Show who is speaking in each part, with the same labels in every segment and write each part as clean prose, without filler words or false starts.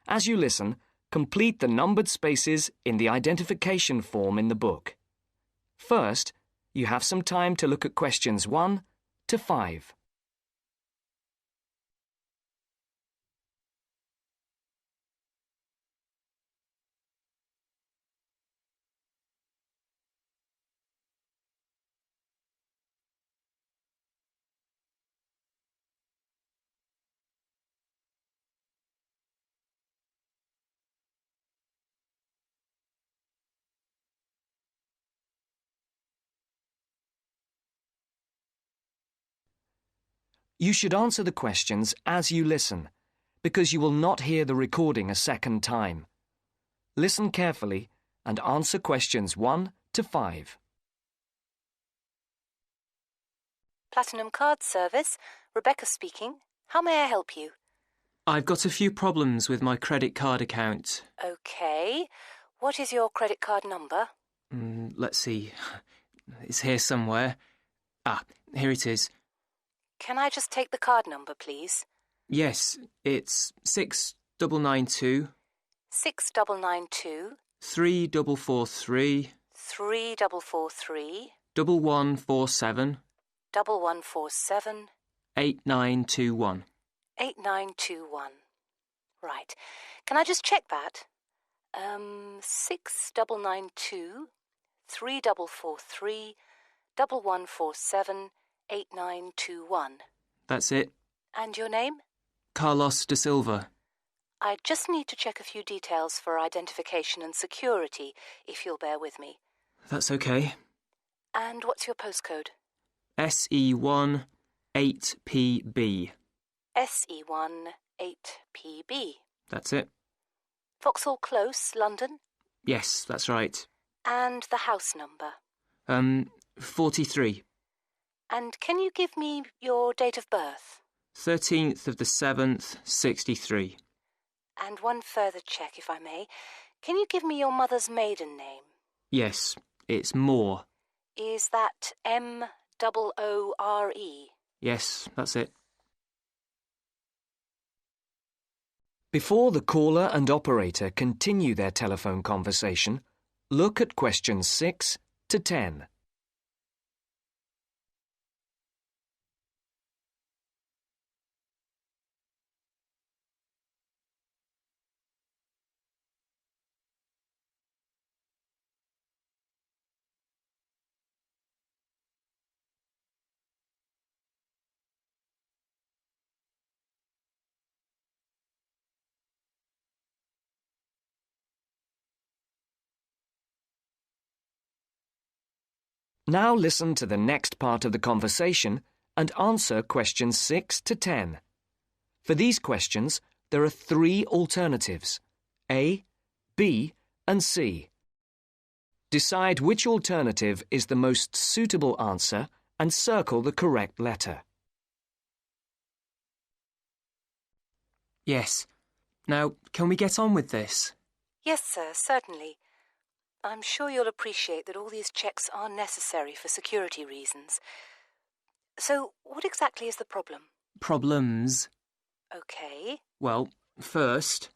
Speaker 1: As you listen, complete the numbered spaces in the identification form in the book. First, you have some time to look at questions 1 to 5. You should answer the questions as you listen, because you will not hear the recording a second time. Listen carefully and answer questions 1 to 5.
Speaker 2: Platinum Card Service, Rebecca speaking. How may I help you?
Speaker 3: I've got a few problems with my credit card account.
Speaker 2: OK. What is your credit card number?
Speaker 3: Let's see. It's here somewhere. Here it is.
Speaker 2: Can I just take the card number, please?
Speaker 3: Yes, it's 6992
Speaker 2: 6992
Speaker 3: 3443
Speaker 2: 3443
Speaker 3: 1147
Speaker 2: 1147
Speaker 3: 8921.
Speaker 2: 8921. Right. Can I just check that? 6992 3443 1147 8921.
Speaker 3: That's it.
Speaker 2: And your name?
Speaker 3: Carlos da Silva.
Speaker 2: I just need to check a few details for identification and security, if you'll bear with me.
Speaker 3: That's okay.
Speaker 2: And what's your postcode?
Speaker 3: SE1 8PB.
Speaker 2: SE1 8PB.
Speaker 3: That's it.
Speaker 2: Vauxhall Close, London?
Speaker 3: Yes, that's right.
Speaker 2: And the house number?
Speaker 3: 43.
Speaker 2: And can you give me your date of birth?
Speaker 3: 13th of the 7th, 63.
Speaker 2: And one further check, if I may. Can you give me your mother's maiden name?
Speaker 3: Yes, it's Moore.
Speaker 2: Is that Moore?
Speaker 3: Yes, that's it.
Speaker 1: Before the caller and operator continue their telephone conversation, look at questions 6 to 10. Now listen to the next part of the conversation and answer questions 6 to 10. For these questions, there are 3 alternatives: A, B, and C. Decide which alternative is the most suitable answer and circle the correct letter.
Speaker 3: Yes. Now, can we get on with this?
Speaker 2: Yes, sir, certainly. I'm sure you'll appreciate that all these checks are necessary for security reasons. So, what exactly is the problem?
Speaker 3: Problems?
Speaker 2: OK.
Speaker 3: Well, first,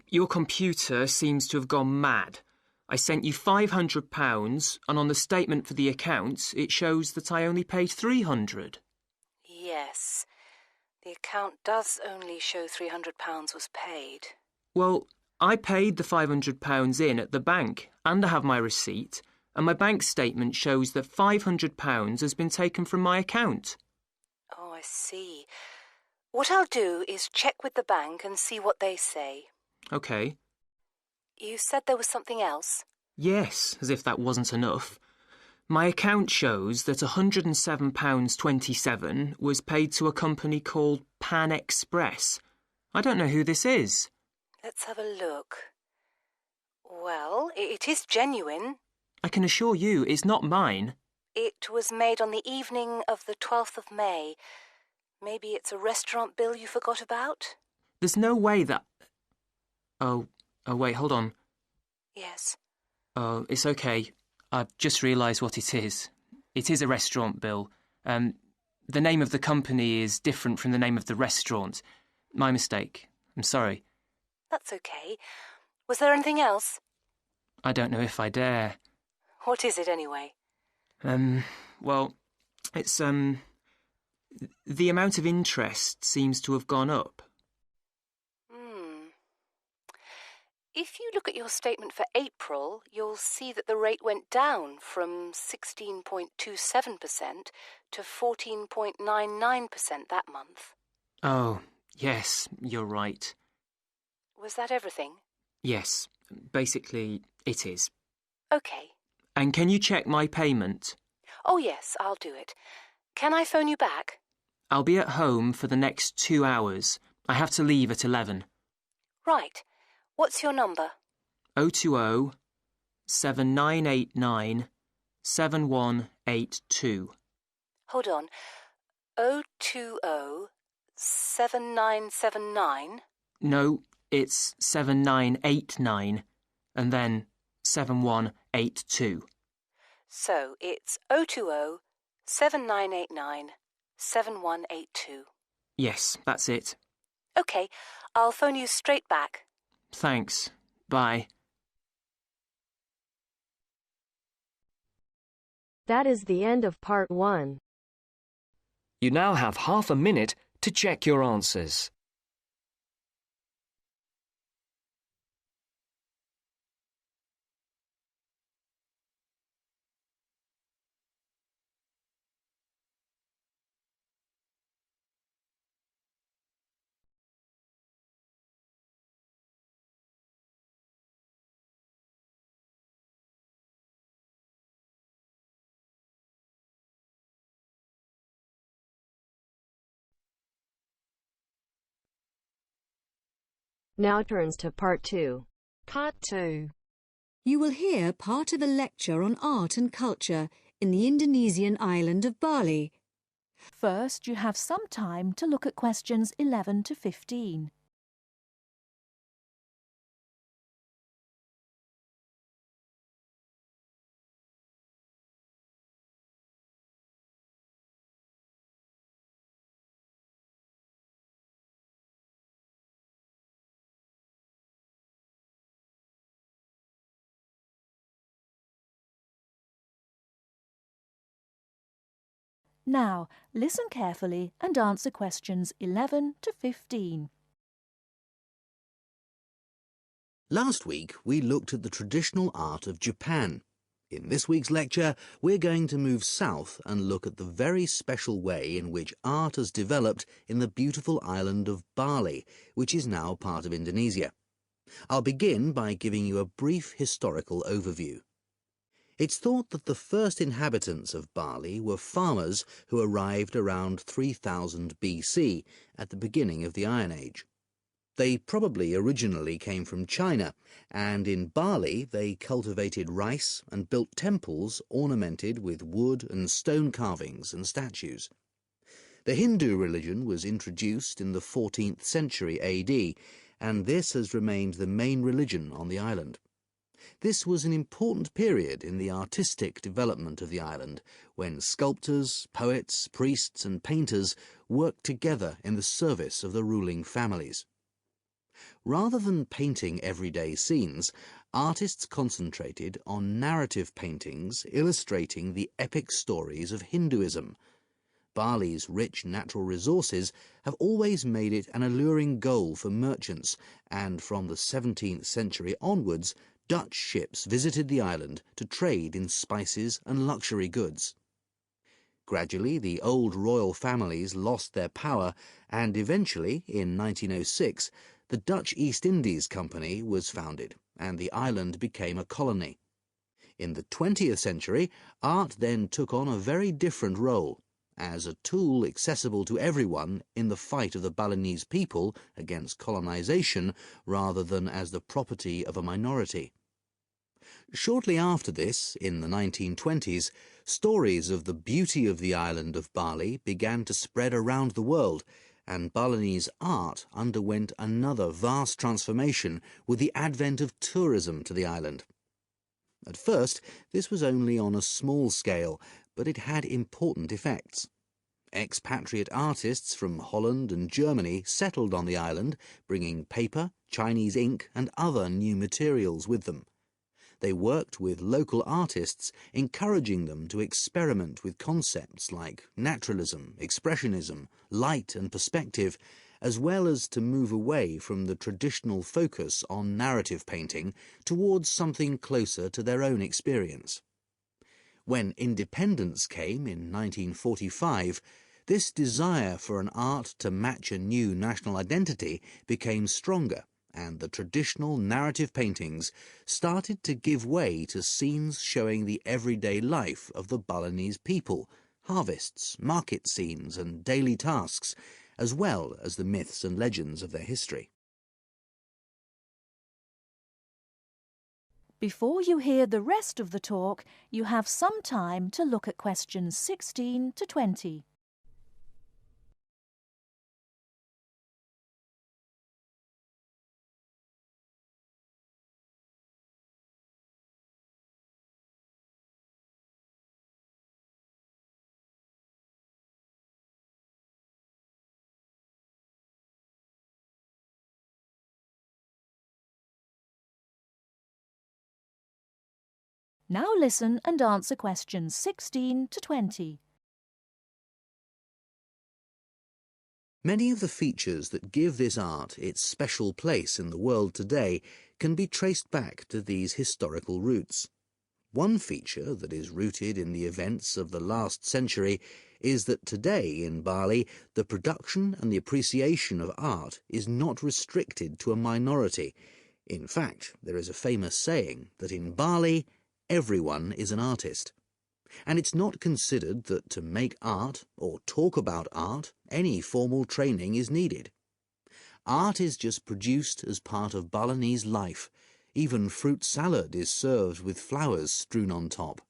Speaker 3: your computer seems to have gone mad. I sent you £500 and on the statement for the account it shows that I only paid £300.
Speaker 2: Yes. The account does only show £300 was paid.
Speaker 3: Well, I paid the £500 in at the bank and I have my receipt, and my bank statement shows that £500 has been taken from my account.
Speaker 2: Oh, I see. What I'll do is check with the bank and see what they say.
Speaker 3: OK.
Speaker 2: You said there was something else?
Speaker 3: Yes, as if that wasn't enough. My account shows that £107.27 was paid to a company called Pan Express. I don't know who this is.
Speaker 2: Let's have a look. Well, it is genuine.
Speaker 3: I can assure you it's not mine.
Speaker 2: It was made on the evening of the 12th of May. Maybe it's a restaurant bill you forgot about?
Speaker 3: There's no way that... Oh, wait, hold on.
Speaker 2: Yes.
Speaker 3: Oh, it's OK. I've just realised what it is. It is a restaurant bill. The name of the company is different from the name of the restaurant. My mistake. I'm sorry.
Speaker 2: That's okay. Was there anything else?
Speaker 3: I don't know if I dare.
Speaker 2: What is it anyway?
Speaker 3: Well, it's, the amount of interest seems to have gone up.
Speaker 2: If you look at your statement for April, you'll see that the rate went down from 16.27% to 14.99% that month.
Speaker 3: Oh, yes, you're right.
Speaker 2: Was that everything?
Speaker 3: Yes, basically, it is.
Speaker 2: Okay.
Speaker 3: And can you check my payment?
Speaker 2: Oh, yes, I'll do it. Can I phone you back?
Speaker 3: I'll be at home for the next 2 hours. I have to leave at 11.
Speaker 2: Right. What's your number?
Speaker 3: 020 7989 7182.
Speaker 2: Hold on. 020 7979.
Speaker 3: No, it's 7989 and then 7182.
Speaker 2: So it's 020 7989 7182.
Speaker 3: Yes, that's it.
Speaker 2: Okay, I'll phone you straight back.
Speaker 3: Thanks. Bye.
Speaker 4: That is the end of part 1.
Speaker 1: You now have half a minute to check your answers.
Speaker 4: Now turns to part 2.
Speaker 5: Part 2. You will hear part of a lecture on art and culture in the Indonesian island of Bali.
Speaker 6: First, you have some time to look at questions 11 to 15. Now, listen carefully and answer questions 11 to 15.
Speaker 7: Last week, we looked at the traditional art of Japan. In this week's lecture, we're going to move south and look at the very special way in which art has developed in the beautiful island of Bali, which is now part of Indonesia. I'll begin by giving you a brief historical overview. It's thought that the first inhabitants of Bali were farmers who arrived around 3000 BC, at the beginning of the Iron Age. They probably originally came from China, and in Bali they cultivated rice and built temples ornamented with wood and stone carvings and statues. The Hindu religion was introduced in the 14th century AD, and this has remained the main religion on the island. This was an important period in the artistic development of the island, when sculptors, poets, priests and painters worked together in the service of the ruling families. Rather than painting everyday scenes, artists concentrated on narrative paintings illustrating the epic stories of Hinduism. Bali's rich natural resources have always made it an alluring goal for merchants, and from the 17th century onwards, Dutch ships visited the island to trade in spices and luxury goods. Gradually, the old royal families lost their power, and eventually, in 1906, the Dutch East Indies Company was founded, and the island became a colony. In the 20th century, art then took on a very different role, as a tool accessible to everyone in the fight of the Balinese people against colonization, rather than as the property of a minority. Shortly after this, in the 1920s, stories of the beauty of the island of Bali began to spread around the world, and Balinese art underwent another vast transformation with the advent of tourism to the island. At first, this was only on a small scale, but it had important effects. Expatriate artists from Holland and Germany settled on the island, bringing paper, Chinese ink and other new materials with them. They worked with local artists, encouraging them to experiment with concepts like naturalism, expressionism, light and perspective, as well as to move away from the traditional focus on narrative painting towards something closer to their own experience. When independence came in 1945, this desire for an art to match a new national identity became stronger, and the traditional narrative paintings started to give way to scenes showing the everyday life of the Balinese people, harvests, market scenes and daily tasks, as well as the myths and legends of their history.
Speaker 6: Before you hear the rest of the talk, you have some time to look at questions 16 to 20. Now listen and answer questions 16 to 20.
Speaker 7: Many of the features that give this art its special place in the world today can be traced back to these historical roots. One feature that is rooted in the events of the last century is that today in Bali, the production and the appreciation of art is not restricted to a minority. In fact, there is a famous saying that in Bali, everyone is an artist. And it's not considered that to make art or talk about art, any formal training is needed. Art is just produced as part of Balinese life. Even fruit salad is served with flowers strewn on top.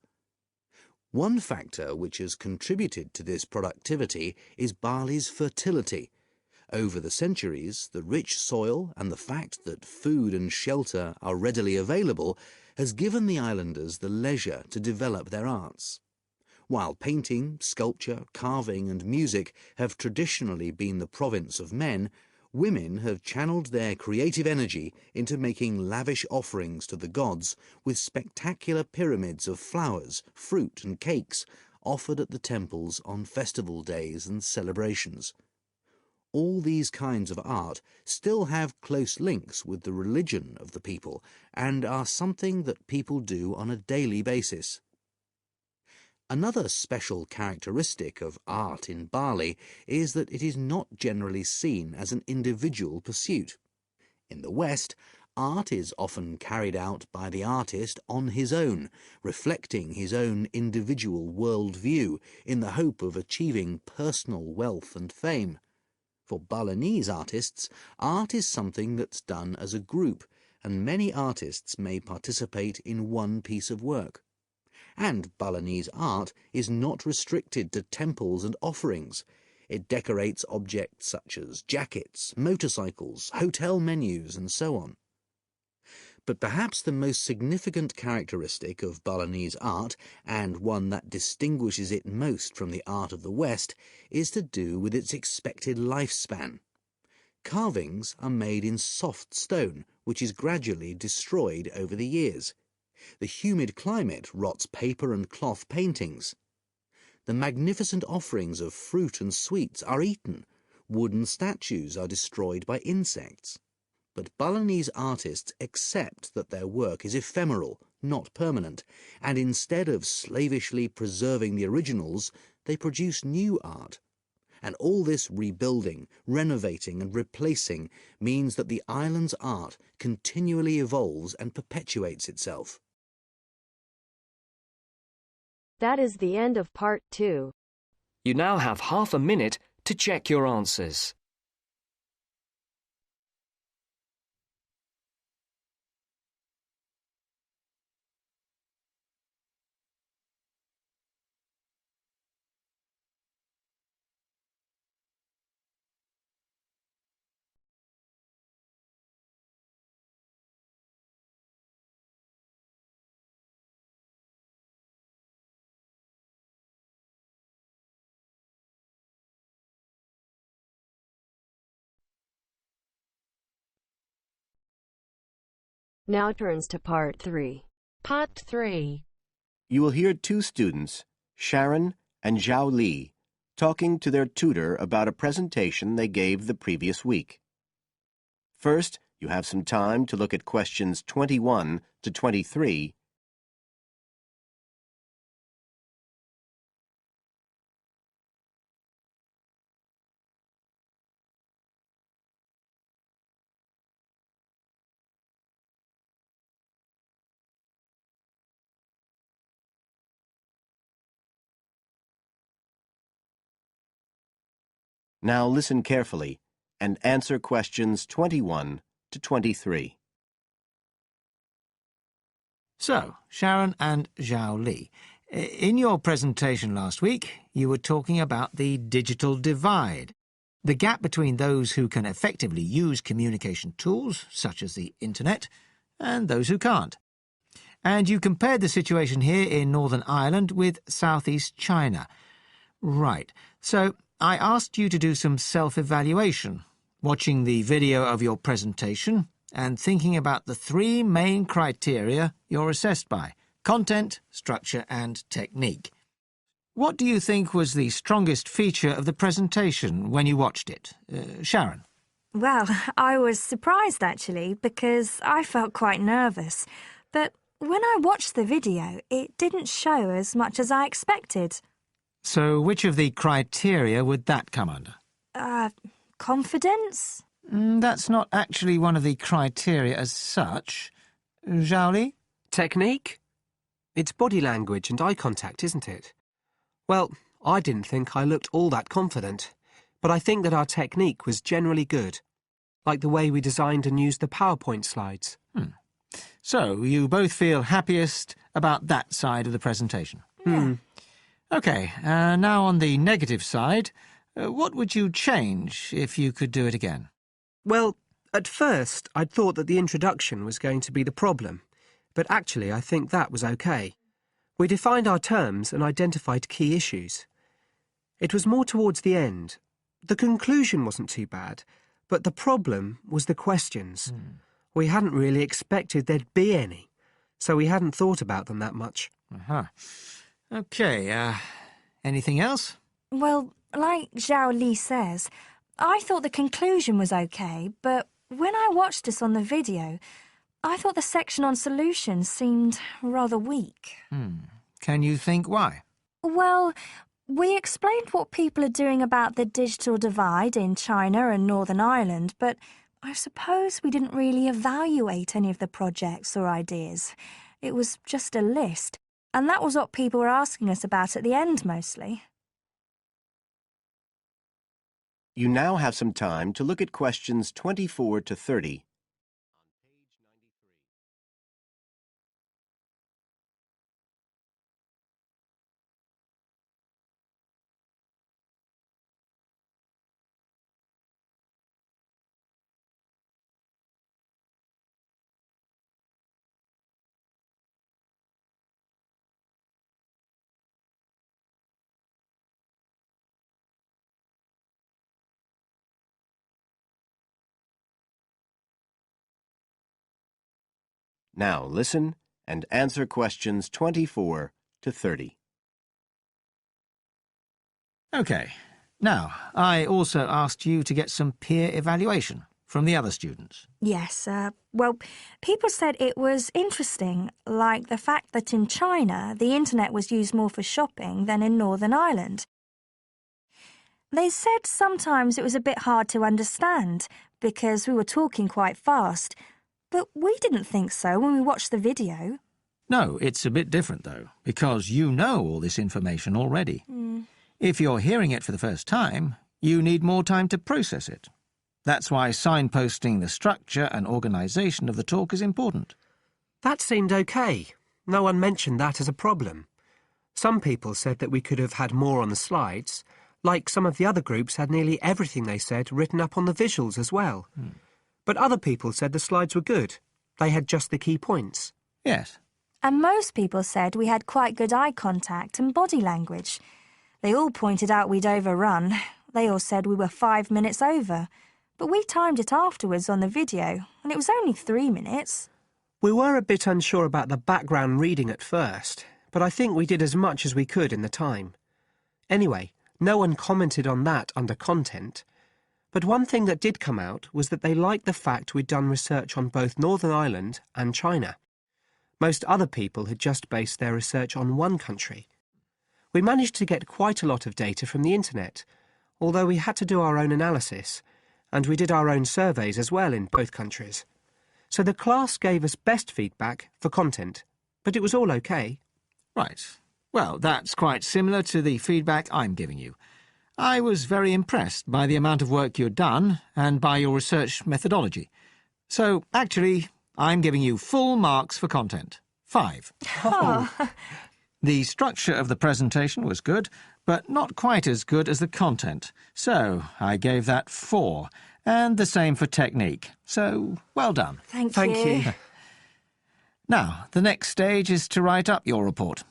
Speaker 7: One factor which has contributed to this productivity is Bali's fertility. Over the centuries, the rich soil and the fact that food and shelter are readily available has given the islanders the leisure to develop their arts. While painting, sculpture, carving and music have traditionally been the province of men, women have channeled their creative energy into making lavish offerings to the gods with spectacular pyramids of flowers, fruit and cakes offered at the temples on festival days and celebrations. All these kinds of art still have close links with the religion of the people and are something that people do on a daily basis. Another special characteristic of art in Bali is that it is not generally seen as an individual pursuit. In the West, art is often carried out by the artist on his own, reflecting his own individual worldview in the hope of achieving personal wealth and fame. For Balinese artists, art is something that's done as a group, and many artists may participate in one piece of work. And Balinese art is not restricted to temples and offerings. It decorates objects such as jackets, motorcycles, hotel menus, and so on. But perhaps the most significant characteristic of Balinese art, and one that distinguishes it most from the art of the West, is to do with its expected lifespan. Carvings are made in soft stone, which is gradually destroyed over the years. The humid climate rots paper and cloth paintings. The magnificent offerings of fruit and sweets are eaten. Wooden statues are destroyed by insects. But Balinese artists accept that their work is ephemeral, not permanent, and instead of slavishly preserving the originals, they produce new art. And all this rebuilding, renovating and replacing means that the island's art continually evolves and perpetuates itself.
Speaker 4: That is the end of part 2.
Speaker 1: You now have half a minute to check your answers.
Speaker 4: Now turns to part 3.
Speaker 8: Part 3.
Speaker 9: You will hear two students, Sharon and Zhao Li, talking to their tutor about a presentation they gave the previous week. First, you have some time to look at questions 21 to 23. Now listen carefully and answer questions 21 to 23.
Speaker 10: So, Sharon and Zhao Li, in your presentation last week, you were talking about the digital divide, the gap between those who can effectively use communication tools, such as the internet, and those who can't. And you compared the situation here in Northern Ireland with southeast China. Right. So, I asked you to do some self-evaluation, watching the video of your presentation and thinking about the 3 main criteria you're assessed by: content, structure and technique. What do you think was the strongest feature of the presentation when you watched it? Sharon?
Speaker 11: Well, I was surprised actually, because I felt quite nervous. But when I watched the video, it didn't show as much as I expected.
Speaker 10: So which of the criteria would that come under?
Speaker 11: Confidence?
Speaker 10: That's not actually one of the criteria as such. Zhao Li?
Speaker 12: Technique? It's body language and eye contact, isn't it? Well, I didn't think I looked all that confident, but I think that our technique was generally good, like the way we designed and used the PowerPoint slides.
Speaker 10: So, you both feel happiest about that side of the presentation?
Speaker 11: Yeah.
Speaker 10: OK, now on the negative side, what would you change if you could do it again?
Speaker 12: Well, at first I'd thought that the introduction was going to be the problem, but actually I think that was OK. We defined our terms and identified key issues. It was more towards the end. The conclusion wasn't too bad, but the problem was the questions. We hadn't really expected there'd be any, so we hadn't thought about them that much.
Speaker 10: OK, anything else?
Speaker 11: Well, like Zhao Li says, I thought the conclusion was OK, but when I watched this on the video, I thought the section on solutions seemed rather weak.
Speaker 10: Can you think why?
Speaker 11: Well, we explained what people are doing about the digital divide in China and Northern Ireland, but I suppose we didn't really evaluate any of the projects or ideas. It was just a list, and that was what people were asking us about at the end mostly.
Speaker 9: You now have some time to look at questions 24 to 30. Now listen and answer questions 24 to 30.
Speaker 10: OK. Now, I also asked you to get some peer evaluation from the other students.
Speaker 11: Yes, well, people said it was interesting, like the fact that in China the internet was used more for shopping than in Northern Ireland. They said sometimes it was a bit hard to understand because we were talking quite fast, but we didn't think so when we watched the video.
Speaker 10: No, it's a bit different, though, because you know all this information already. If you're hearing it for the first time, you need more time to process it. That's why signposting the structure and organisation of the talk is important.
Speaker 12: That seemed OK. No one mentioned that as a problem. Some people said that we could have had more on the slides, like some of the other groups had nearly everything they said written up on the visuals as well. But other people said the slides were good. They had just the key points.
Speaker 10: Yes.
Speaker 11: And most people said we had quite good eye contact and body language. They all pointed out we'd overrun. They all said we were 5 minutes over. But we timed it afterwards on the video, and it was only 3 minutes.
Speaker 12: We were a bit unsure about the background reading at first, but I think we did as much as we could in the time. Anyway, no one commented on that under content. But one thing that did come out was that they liked the fact we'd done research on both Northern Ireland and China. Most other people had just based their research on one country. We managed to get quite a lot of data from the internet, although we had to do our own analysis, and we did our own surveys as well in both countries. So the class gave us best feedback for content, but it was all okay.
Speaker 10: Right. Well, that's quite similar to the feedback I'm giving you. I was very impressed by the amount of work you'd done and by your research methodology. So, actually, I'm giving you full marks for content. 5.
Speaker 11: Oh.
Speaker 10: The structure of the presentation was good, but not quite as good as the content. So, I gave that 4. And the same for technique. So, well done.
Speaker 11: Thank you.
Speaker 10: Now, the next stage is to write up your report.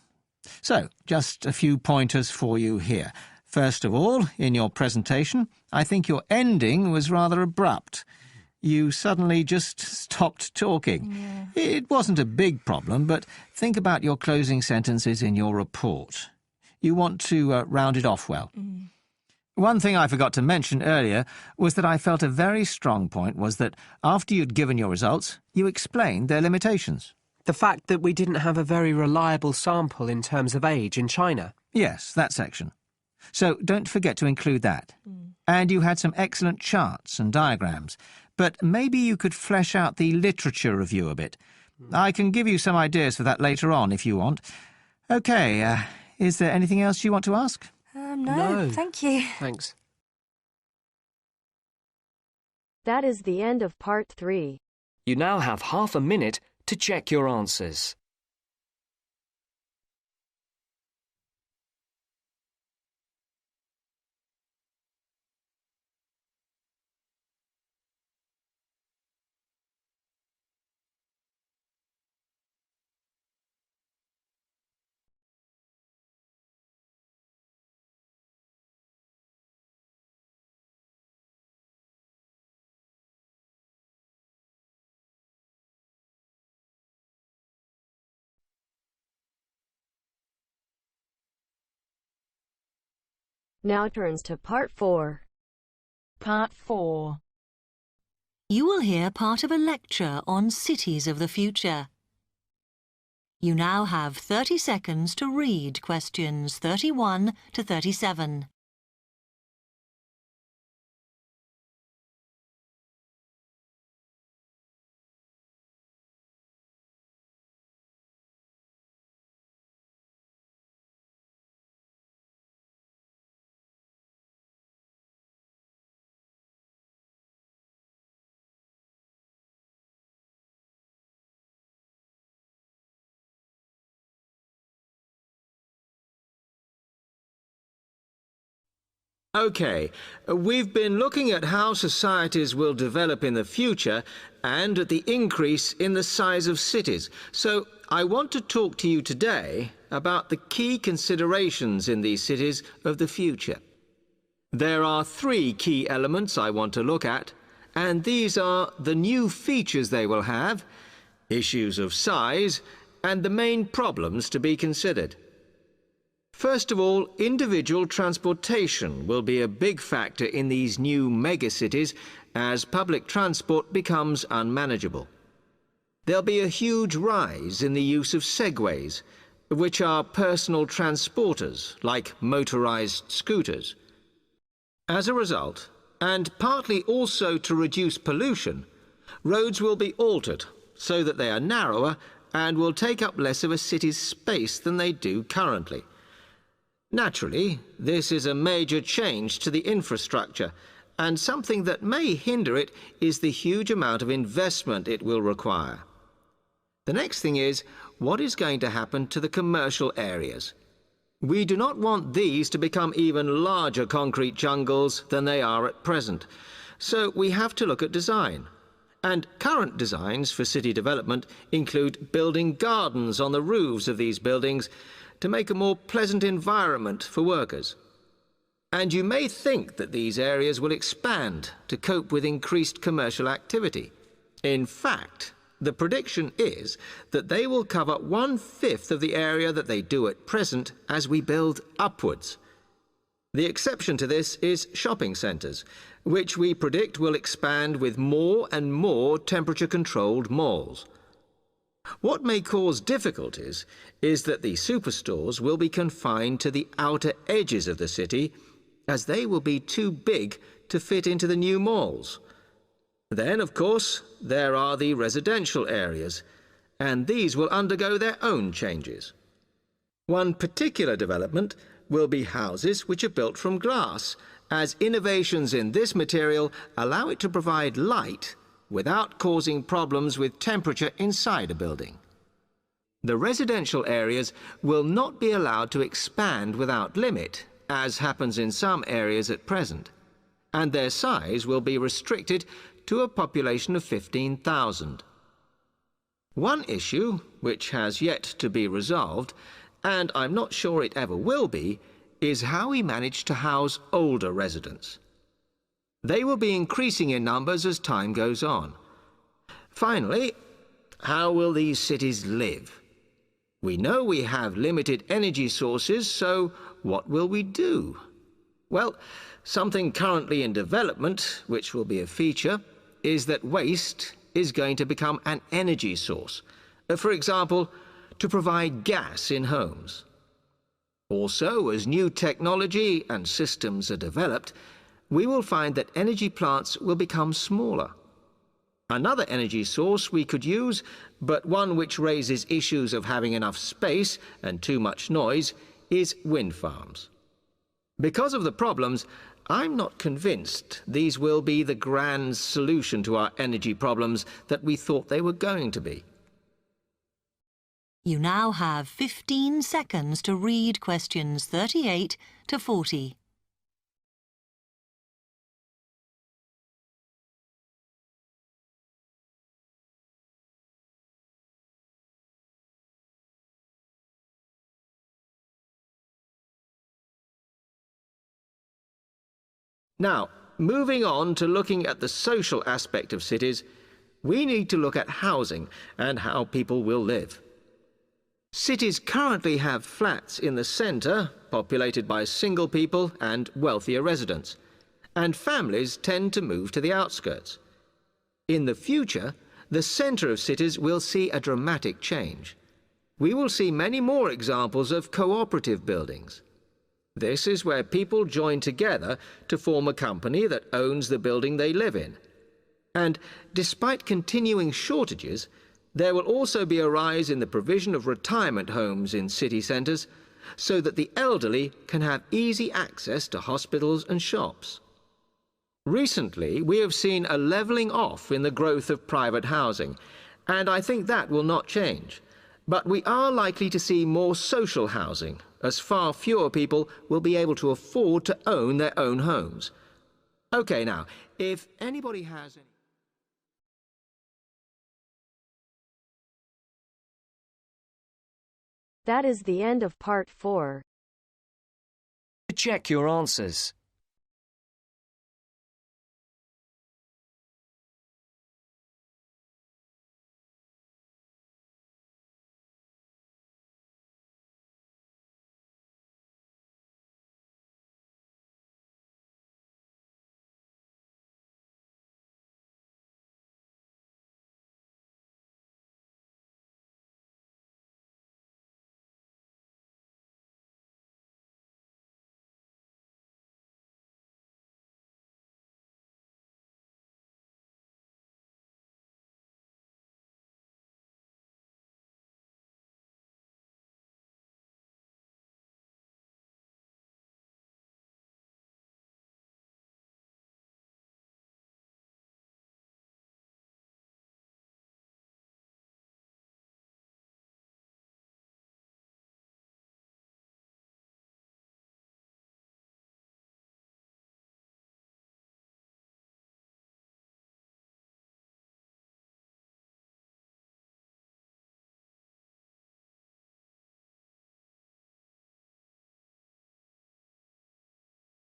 Speaker 10: So, just a few pointers for you here. First of all, in your presentation, I think your ending was rather abrupt. You suddenly just stopped talking.
Speaker 11: Yeah.
Speaker 10: It wasn't a big problem, but think about your closing sentences in your report. You want to round it off well. One thing I forgot to mention earlier was that I felt a very strong point was that after you'd given your results, you explained their limitations.
Speaker 12: The fact that we didn't have a very reliable sample in terms of age in China.
Speaker 10: Yes, that section. So don't forget to include that. And you had some excellent charts and diagrams, but maybe you could flesh out the literature review a bit. I can give you some ideas for that later on if you want. OK, is there anything else you want to ask?
Speaker 11: No, thank you.
Speaker 12: Thanks.
Speaker 4: That is the end of part 3.
Speaker 1: You now have half a minute to check your answers.
Speaker 4: Now turns to part 4.
Speaker 8: Part 4. You will hear part of a lecture on cities of the future. You now have 30 seconds to read questions 31 to 37.
Speaker 13: OK, we've been looking at how societies will develop in the future and at the increase in the size of cities. So I want to talk to you today about the key considerations in these cities of the future. There are 3 key elements I want to look at, and these are the new features they will have, issues of size, and the main problems to be considered. First of all, individual transportation will be a big factor in these new megacities as public transport becomes unmanageable. There'll be a huge rise in the use of segways, which are personal transporters like motorized scooters. As a result, and partly also to reduce pollution, roads will be altered so that they are narrower and will take up less of a city's space than they do currently. Naturally, this is a major change to the infrastructure, and something that may hinder it is the huge amount of investment it will require. The next thing is, what is going to happen to the commercial areas? We do not want these to become even larger concrete jungles than they are at present, so we have to look at design. And current designs for city development include building gardens on the roofs of these buildings to make a more pleasant environment for workers. And you may think that these areas will expand to cope with increased commercial activity. In fact, The prediction is that they will cover 1/5 of the area that they do at present as we build upwards. The exception to this is shopping centres, which we predict will expand with more and more temperature-controlled malls. What may cause difficulties is that the superstores will be confined to the outer edges of the city, as they will be too big to fit into the new malls. Then, of course, there are the residential areas, and these will undergo their own changes. One particular development will be houses which are built from glass, as innovations in this material allow it to provide light without causing problems with temperature inside a building. The residential areas will not be allowed to expand without limit, as happens in some areas at present, and their size will be restricted to a population of 15,000. One issue, which has yet to be resolved, and I'm not sure it ever will be, is how we manage to house older residents. They will be increasing in numbers as time goes on. Finally, how will these cities live? We know we have limited energy sources, so what will we do? Well, something currently in development, which will be a feature, is that waste is going to become an energy source. For example, to provide gas in homes. Also, as new technology and systems are developed, we will find that energy plants will become smaller. Another energy source we could use, but one which raises issues of having enough space and too much noise, is wind farms. Because of the problems, I'm not convinced these will be the grand solution to our energy problems that we thought they were going to be.
Speaker 8: You now have 15 seconds to read questions 38 to 40.
Speaker 13: Now, moving on to looking at the social aspect of cities, we need to look at housing and how people will live. Cities currently have flats in the centre, populated by single people and wealthier residents, and families tend to move to the outskirts. In the future, the centre of cities will see a dramatic change. We will see many more examples of cooperative buildings. This is where people join together to form a company that owns the building they live in. And despite continuing shortages, there will also be a rise in the provision of retirement homes in city centres, so that the elderly can have easy access to hospitals and shops. Recently, we have seen a levelling off in the growth of private housing, and I think that will not change. But we are likely to see more social housing, as far fewer people will be able to afford to own their own homes. OK, now, if anybody has any...
Speaker 4: That is the end of part 4.
Speaker 1: To check your answers,